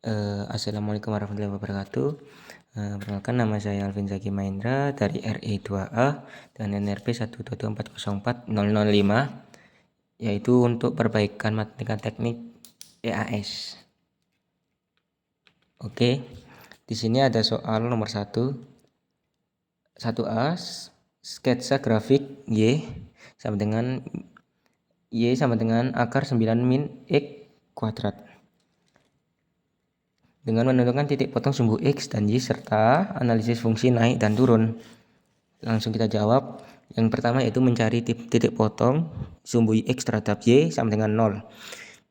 Assalamualaikum warahmatullahi wabarakatuh. Perkenalkan, nama saya Alvin Zaki Mahendra dari RE2A dan NRP 122404005, yaitu untuk perbaikan matematika teknik EAS. Oke, di sini ada soal nomor 1A, sketsa grafik Y sama dengan akar 9 min X kuadrat dengan menentukan titik potong sumbu X dan Y serta analisis fungsi naik dan turun. Langsung kita jawab. Yang pertama yaitu mencari titik potong sumbu X terhadap Y sama dengan 0.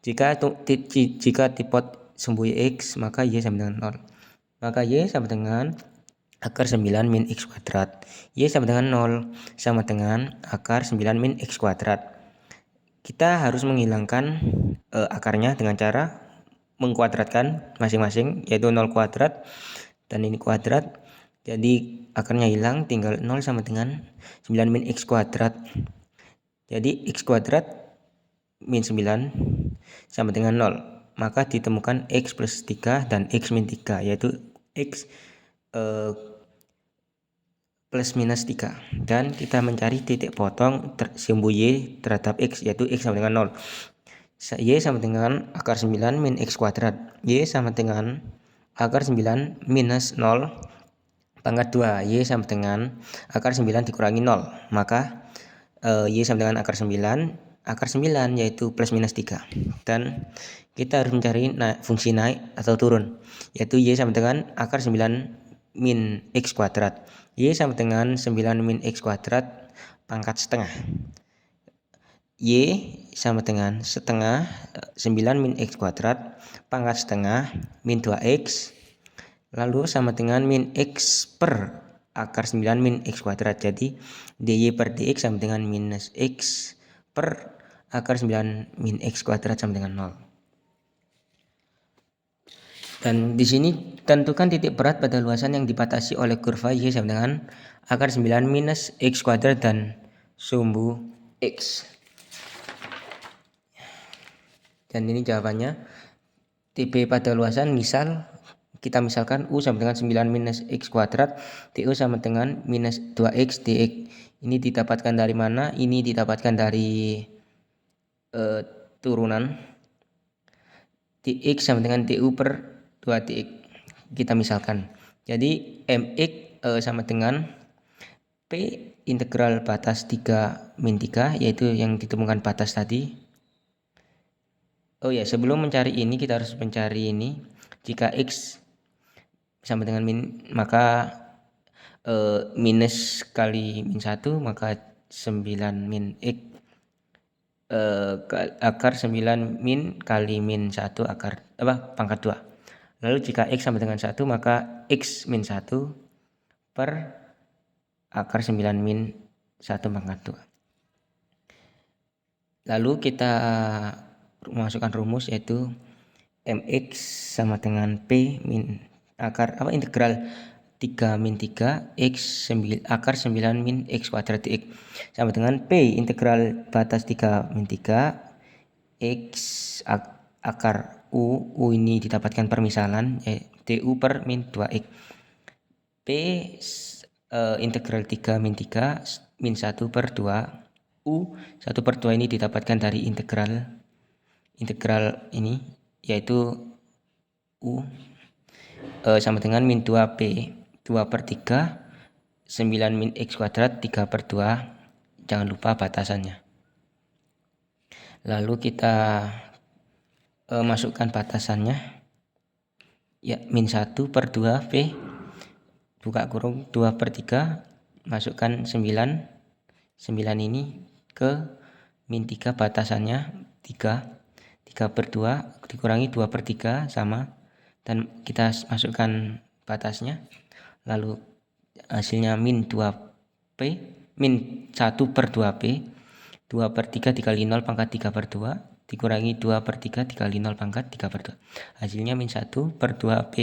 Jika titik sumbu X, maka Y sama dengan 0. Maka Y sama dengan akar 9 min X kuadrat. Y sama dengan 0 sama dengan akar 9 min X kuadrat. Kita harus menghilangkan akarnya dengan cara mengkuadratkan masing-masing, yaitu 0 kuadrat dan ini kuadrat. Jadi akarnya hilang, tinggal 0 sama dengan 9 min X kuadrat. Jadi X kuadrat min 9 sama dengan 0. Maka ditemukan X plus 3 dan X min 3, yaitu X plus minus 3. Dan kita mencari titik potong sumbu Y terhadap X, yaitu X sama dengan 0. Y sama dengan akar 9 min X kuadrat. Y sama dengan akar 9 minus 0 pangkat 2. Y sama dengan akar 9 dikurangi 0. Maka Y sama dengan akar 9 yaitu plus minus 3. Dan kita harus mencari fungsi naik atau turun, yaitu Y sama dengan akar 9 min X kuadrat. Y sama dengan 9 min X kuadrat pangkat setengah. Y sama dengan setengah 9 min X kuadrat pangkat setengah min 2X, lalu sama dengan min X per akar 9 min X kuadrat. Jadi dy per dx sama dengan minus X per akar 9 min X kuadrat sama dengan 0. Dan di sini tentukan titik berat pada luasan yang dibatasi oleh kurva Y sama dengan akar 9 minus X kuadrat dan sumbu X. Dan ini jawabannya. TB pada luasan kita misalkan U sama dengan 9 minus X kuadrat, TU sama dengan minus 2X dx. Ini didapatkan dari mana? Ini didapatkan dari turunan. Dx sama dengan TU per 2dx. Kita misalkan. Jadi Mx sama dengan P integral batas 3 min 3, yaitu yang ditemukan batas tadi. Oh ya, sebelum mencari ini kita harus mencari ini. Jika X sama dengan min, maka minus kali min 1, maka 9 min X akar 9 min kali min 1 akar pangkat 2. Lalu jika X sama dengan 1, maka X min 1 per akar 9 min 1 pangkat 2. Lalu kita masukkan rumus, yaitu Mx sama dengan P min integral 3 min 3 X akar 9 min X kuadrat dx sama dengan P integral batas 3 min 3 X akar U ini didapatkan permisalan, du per min 2x. P integral 3 min 3 min 1 per 2 U 1 per 2 ini didapatkan dari integral ini, yaitu U sama dengan min 2P 2 per 3 9 min X kuadrat 3 per 2. Jangan lupa batasannya. Lalu kita masukkan batasannya, ya, min 1 per 2 P buka kurung 2 per 3, masukkan 9 ini ke min 3, batasannya 3 per 2 dikurangi 2 per 3 sama, dan kita masukkan batasnya. Lalu hasilnya min 2P min 1 per 2P 2 per 3 dikali 0 pangkat 3 per 2 dikurangi 2 per 3 dikali 0 pangkat 3 per 2. Hasilnya min 1 per 2P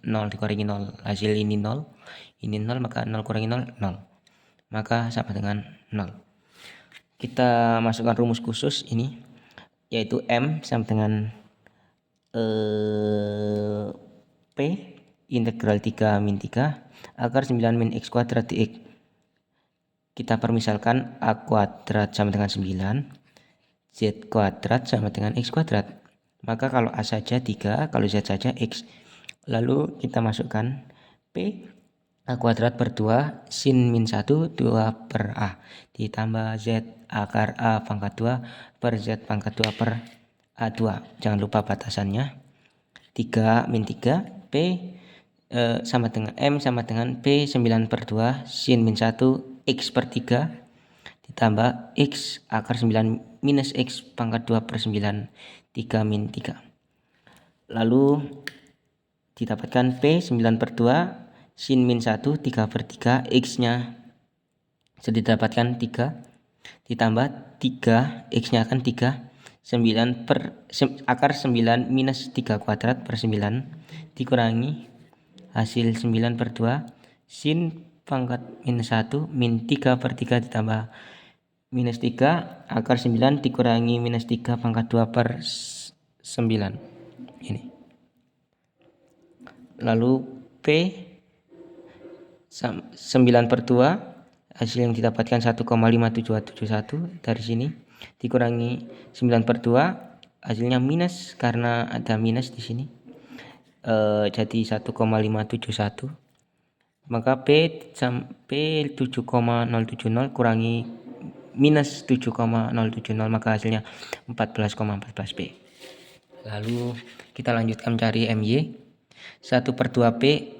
0 dikurangi 0. Hasil ini 0, ini 0, maka 0 kurangi 0, 0. Maka sama dengan 0. Kita masukkan rumus khusus ini, yaitu M sama dengan integral 3 min 3 akar 9 min x kuadrat dx. Kita permisalkan a kuadrat sama dengan 9, z kuadrat sama dengan x kuadrat. Maka kalau a saja 3, kalau z saja x. Lalu kita masukkan p a kuadrat per 2 sin min 1 2 per a ditambah z akar a pangkat 2 per z pangkat 2 per a2. Jangan lupa batasannya 3 min 3 p sama dengan m sama dengan p 9 per 2 sin min 1 x per 3 ditambah x akar 9 minus x pangkat 2 per 9 3 min 3. Lalu didapatkan p 9 per 2 sin min 1 3 per 3 x nya sudah didapatkan 3 ditambah 3 x nya akan 3 9 per akar 9 minus 3 kuadrat per 9 dikurangi hasil 9 per 2 sin pangkat minus 1 min 3 per 3 ditambah minus 3 akar 9 dikurangi minus 3 pangkat 2 per 9 ini. Lalu P 9 per 2 hasil yang didapatkan 1,57271 dari sini dikurangi 9 per 2 hasilnya minus karena ada minus di sini. Jadi 1,571 maka P 7,070 kurangi minus 7,070 maka hasilnya 14,14 P. Lalu kita lanjutkan mencari MY 1 per 2 P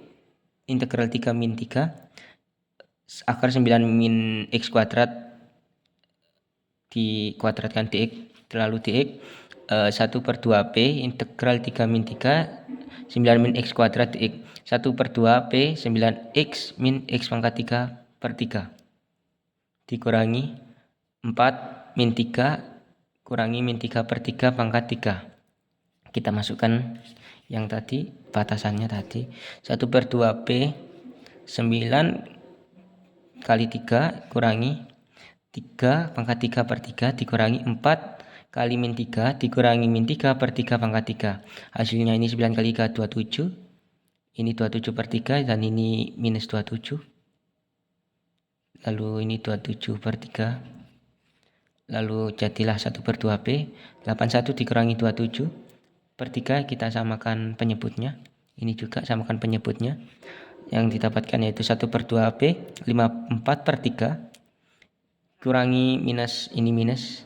integral 3 min 3 akar 9 min x kuadrat dikuadratkan dx lalu dx 1 per 2 P integral 3 min 3 9 min x kuadrat dx 1 per 2 P 9 x min x pangkat 3 per 3 dikurangi 4 min 3 kurangi min 3 per 3 pangkat 3. Kita masukkan yang tadi batasannya tadi 1 per 2 P 9 kali 3 kurangi 3 pangkat 3 per 3 dikurangi 4 kali min 3 dikurangi min 3 per 3 pangkat 3. Hasilnya ini 9 kali 3 27. Ini 27 per 3 dan ini minus 27. Lalu ini 27 per 3. Lalu jadilah 1 per 2P 81 dikurangi 27 per 3 kita samakan penyebutnya. Ini juga samakan penyebutnya. Yang didapatkan yaitu 1 per 2P 54 per 3 kurangi minus ini minus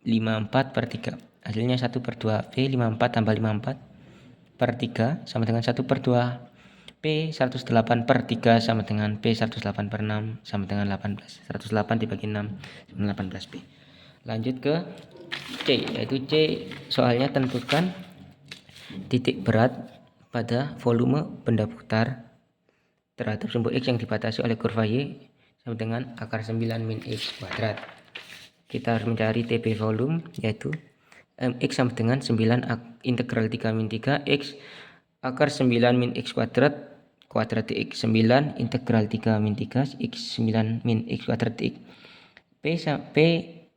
54 per 3. Hasilnya 1 per 2P 54 tambah 54 per 3 sama dengan 1 per 2 P 108 per 3 sama dengan P 108 per 6 sama dengan 18. 108 dibagi 6 sama 18 P. Lanjut ke C, yaitu C soalnya tentukan titik berat pada volume benda putar terhadap sumbu X yang dibatasi oleh kurva Y sama dengan akar 9 min X kuadrat. Kita harus mencari TB volume yaitu X sama dengan 9 integral 3 min 3 X akar 9 min X kuadrat dx 9 integral 3 min 3 X 9 min X kuadrat dx P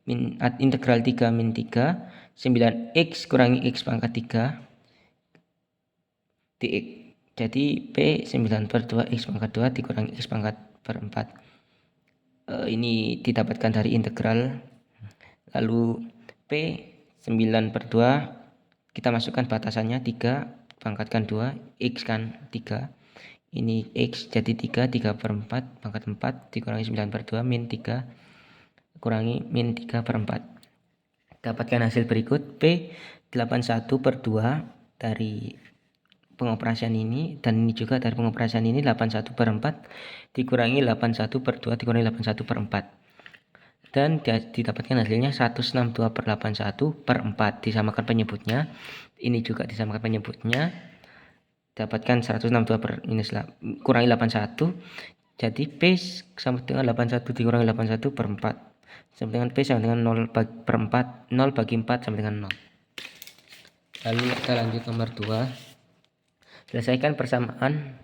min integral 3 min 3 9 X kurangi X pangkat 3 dx. Jadi P 9 per 2 X pangkat 2 dikurangi X pangkat per 4. Ini didapatkan dari integral. Lalu P 9 per 2 kita masukkan batasannya 3 pangkatkan 2 X kan 3 ini X jadi 3 per 4 pangkat 4 dikurangi 9 per 2 min 3 kurangi min 3 per 4. Dapatkan hasil berikut P 81 per 2 dari pengoperasian ini dan ini juga dari pengoperasian ini 81 per 4 dikurangi 81 per 2 dikurangi 81 per 4 dan didapatkan hasilnya 162 per 81 per 4 disamakan penyebutnya. Ini juga disamakan penyebutnya. Dapatkan 162 per minus kurangi 81. Jadi P sama dengan 81 dikurangi 81 per 4 sama dengan P sama dengan 0 per 4 0 bagi 4 sama dengan 0. Lalu kita lanjut nomor 2. Selesaikan persamaan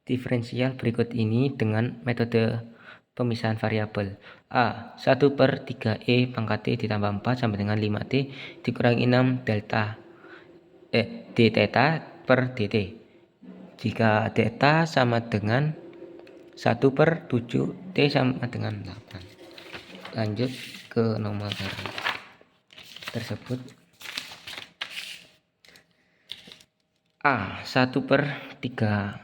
diferensial berikut ini dengan metode pemisahan variabel. A 1 per 3E pangkat T ditambah 4 sama dengan 5T dikurangi 6 delta d theta per dt. Jika theta sama dengan 1/7, T sama dengan 8. Lanjut ke nomor tersebut. A 1/3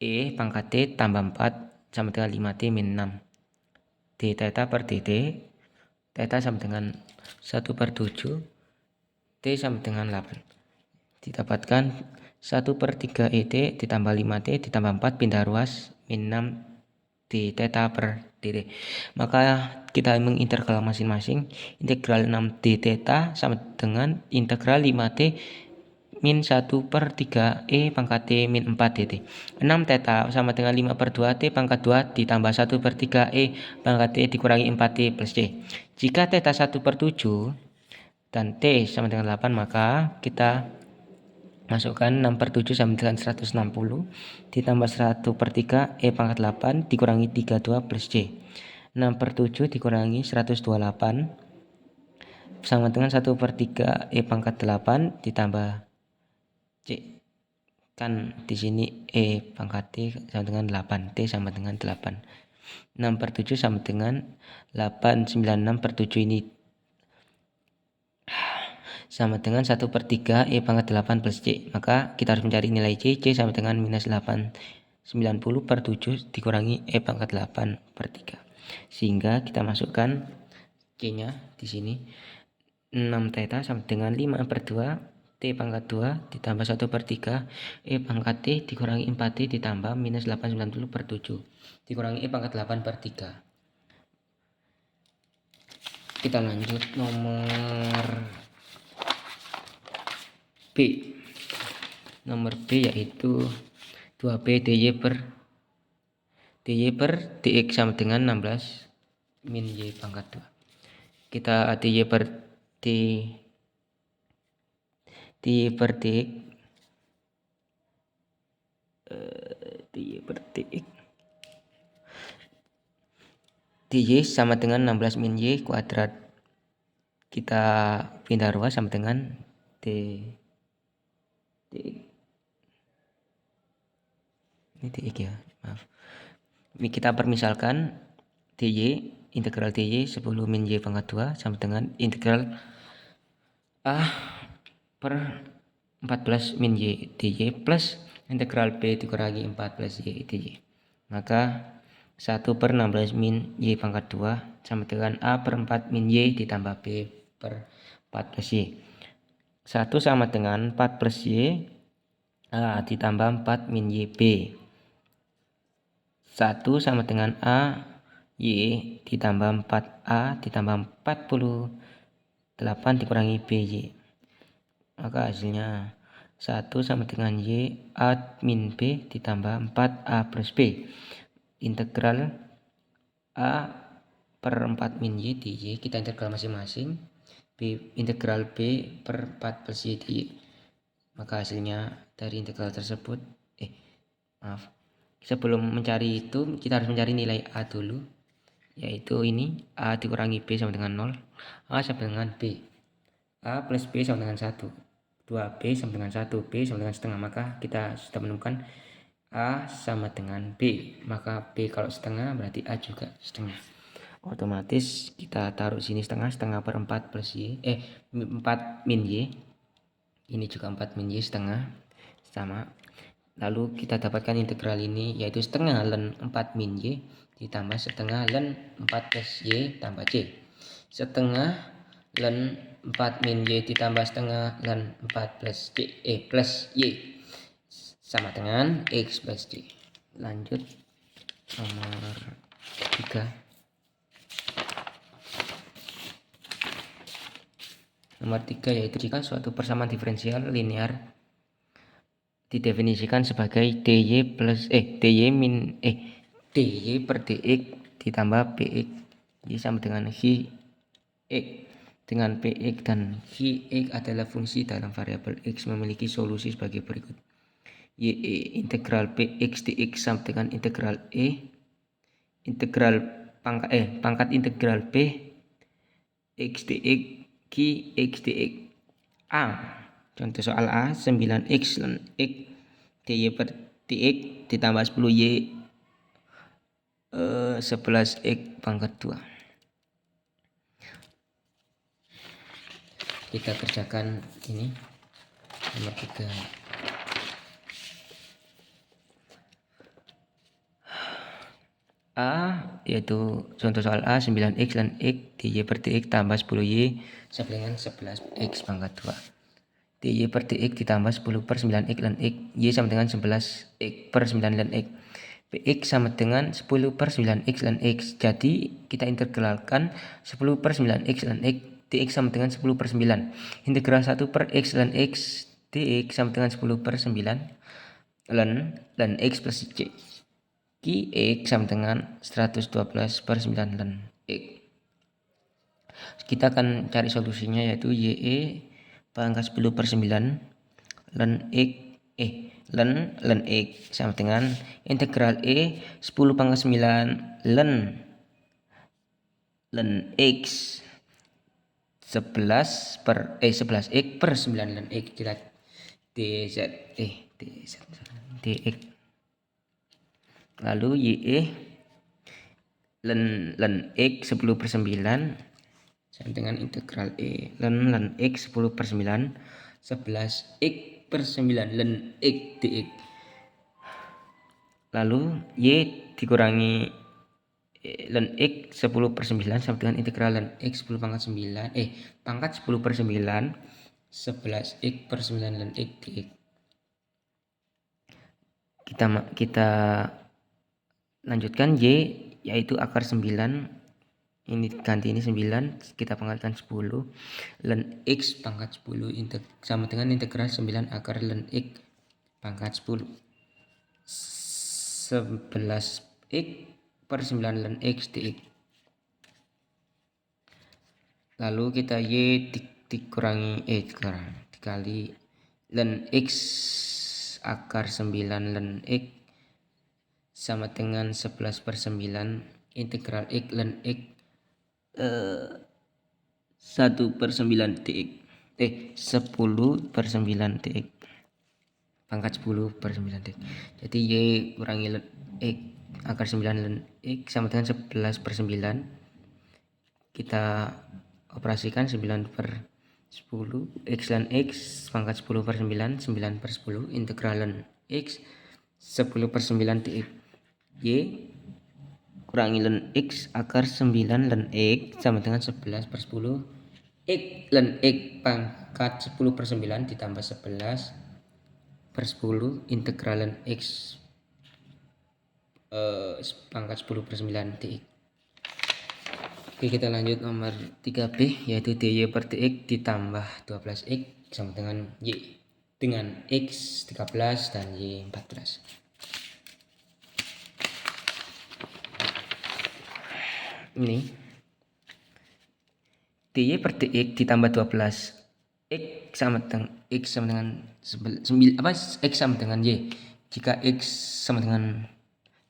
E pangkat T tambah 4 sama dengan 5T min 6. D theta per dt, theta sama dengan 1/7, T sama dengan 8. Didapatkan 1/3 ET ditambah 5T ditambah 4 pindah ruas min 6 D theta per dt. Maka kita mengintegral masing-masing. Integral 6D theta sama dengan integral 5T min 1/3 E pangkat T min 4 dt. 6 theta sama dengan 5/2 T pangkat 2 ditambah 1/3 E pangkat T dikurangi 4T plus C. Jika theta 1/7 dan T sama dengan 8, maka kita masukkan 6/7 sama dengan 160 ditambah 1/3 E pangkat 8 dikurangi 32 plus C. 6/7 dikurangi 128 sama dengan 1/3 E pangkat 8 ditambah C. Kan di sini E pangkat T sama dengan 8, T sama dengan 8. 6/7 sama dengan 896/7 ini sama dengan 1/3 E pangkat 8 plus C. Maka kita harus mencari nilai C. C sama dengan minus 890/7 dikurangi E pangkat 8/3. Sehingga kita masukkan C-nya di sini. 6 theta sama dengan 5/2 T pangkat 2 ditambah 1/3 E pangkat T dikurangi 4T ditambah minus 890/7 dikurangi E pangkat 8/3. Kita lanjut nomor B. Nomor B yaitu 2B dy per dx sama dengan 16 min y pangkat 2. Kita dy per dx dy per dx dy sama dengan 16 min y kuadrat. Kita pindah ruas sama dengan dx. Ini dx ya, maaf. Ini kita permisalkan dy, integral dy 10 min y pangkat 2 sama dengan integral a per 14 min y dy plus integral b dikurangi 4 plus y dy. Maka 1/16 min y pangkat 2 sama dengan a per 4 min y ditambah b per 4 plus y. 1 sama dengan 4 plus y a ditambah 4 min y b. 1 sama dengan a y ditambah 4a ditambah 48 dikurangi by. Maka hasilnya 1 sama dengan y a min b ditambah 4a plus b. Integral a per 4 min y dy kita integral masing-masing. B integral b per 4 plus y dy. Maka hasilnya dari integral tersebut sebelum mencari itu kita harus mencari nilai a dulu, yaitu ini a dikurangi b sama dengan 0, a sama dengan b, a plus b sama dengan 1, 2b sama dengan 1, b sama dengan setengah. Maka kita sudah menemukan a sama dengan b, maka b kalau setengah berarti a juga setengah. Otomatis kita taruh sini setengah per 4 plus y 4 min y, ini juga 4 min y setengah sama. Lalu kita dapatkan integral ini yaitu setengah ln 4 min y ditambah setengah ln 4 plus y tambah c. Setengah ln 4 min y ditambah setengah ln 4 plus y sama dengan x plus c. Lanjut nomor 3. Nomor 3 yaitu jika suatu persamaan diferensial linear didefinisikan sebagai dy per dx ditambah px y sama dengan hi x dengan px dan hi x adalah fungsi dalam variabel x memiliki solusi sebagai berikut. Y integral px dx sama dengan integral integral pangkat integral p x dx q x dx a. Contoh soal A 9x ln x dy per dx ditambah 10y 11x pangkat 2. Kita kerjakan ini nomor 3. A yaitu contoh soal A 9x dan x dy per dx tambah 10y sama dengan 11x pangkat 2. dy per dx ditambah 10 per 9x dan x y sama dengan 11x per 9 dan x. Px sama dengan 10 per 9x dan x. Jadi kita integralkan 10 per 9x dan x. Dx sama dengan 10 per 9. Integral 1 per x dan x. Dx sama dengan 10 per 9 ln x plus c. X sama dengan 112 per 9 ln x. Kita akan cari solusinya yaitu ye pangkat 10 per 9 ln x ln x sama dengan integral 10 pangkat 9 ln x 11x per 9 ln x dz dx. Lalu ye ln x 10 per 9 sama dengan integral ln x 10 per 9 11x per 9 ln x dx. Lalu y dikurangi ln x 10 per 9 sama dengan integral ln x 10 pangkat 9 pangkat 10 per 9 11x per 9 ln x dx. Kita lanjutkan y yaitu akar 9. Ini ganti ini 9, kita pangkatkan 10 ln x pangkat 10 sama dengan integral 9 akar ln x pangkat 10 11x per 9 ln x dx. Lalu kita y dikali ln x akar 9 ln x sama dengan 11 per 9 integral x ln x 1 per 9 dx 10 per 9 dx pangkat 10 per 9 dx. Jadi y kurangi ln x akar 9 ln x sama dengan 11 per 9. Kita operasikan 9 per 10 x ln x pangkat 10 per 9 9 per 10 integral ln x 10 per 9 dx. Y kurangi ln x akar 9 ln x sama dengan 11 per 10 x ln x pangkat 10 per 9 ditambah 11 per 10 integral ln x pangkat 10 per 9 dx. Oke, kita lanjut nomor 3b yaitu dy per dx ditambah 12x sama dengan y dengan x 13 dan y 14. Ini dy per dx ditambah 12 x sama dengan x sama dengan y. Jika x sama dengan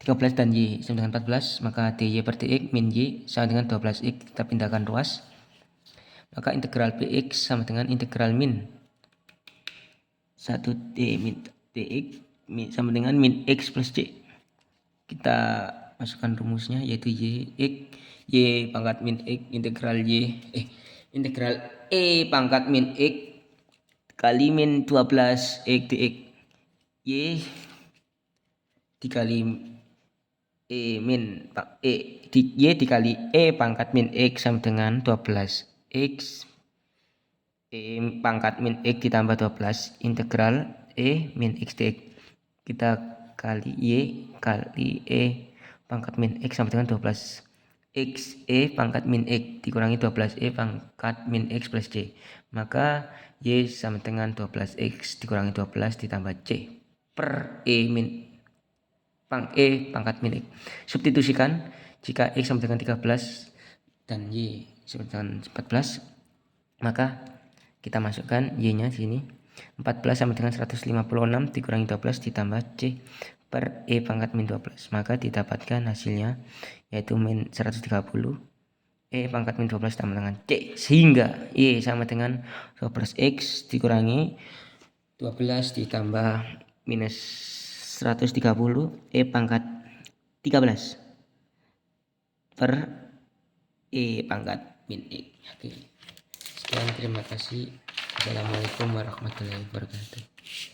13 dan y sama dengan 14, maka dy per dx min y sama dengan 12x. Kita pindahkan ruas, maka integral px sama dengan integral min 1d min dx sama dengan min x plus c. Kita masukkan rumusnya yaitu y pangkat min x integral integral pangkat min x kali min 12 x dx. Y dikali y dikali pangkat min x sama dengan 12 x pangkat min x ditambah 12 integral min x dx. Kita kali y kali pangkat min x sama dengan 12 x pangkat min x dikurangi 12 pangkat min x plus c, maka y sama dengan 12x dikurangi 12 ditambah c per pangkat min x. Substitusikan, jika x sama dengan 13 dan y sama dengan 14, maka kita masukkan y nya sini 14 sama dengan 156 dikurangi 12 ditambah c per pangkat min 12, maka didapatkan hasilnya yaitu min 130 pangkat min 12 sama dengan c, sehingga y sama dengan 12x dikurangi 12 ditambah minus 130 E pangkat 13 per E pangkat min X. Oke. Sekian, terima kasih. Assalamualaikum warahmatullahi wabarakatuh.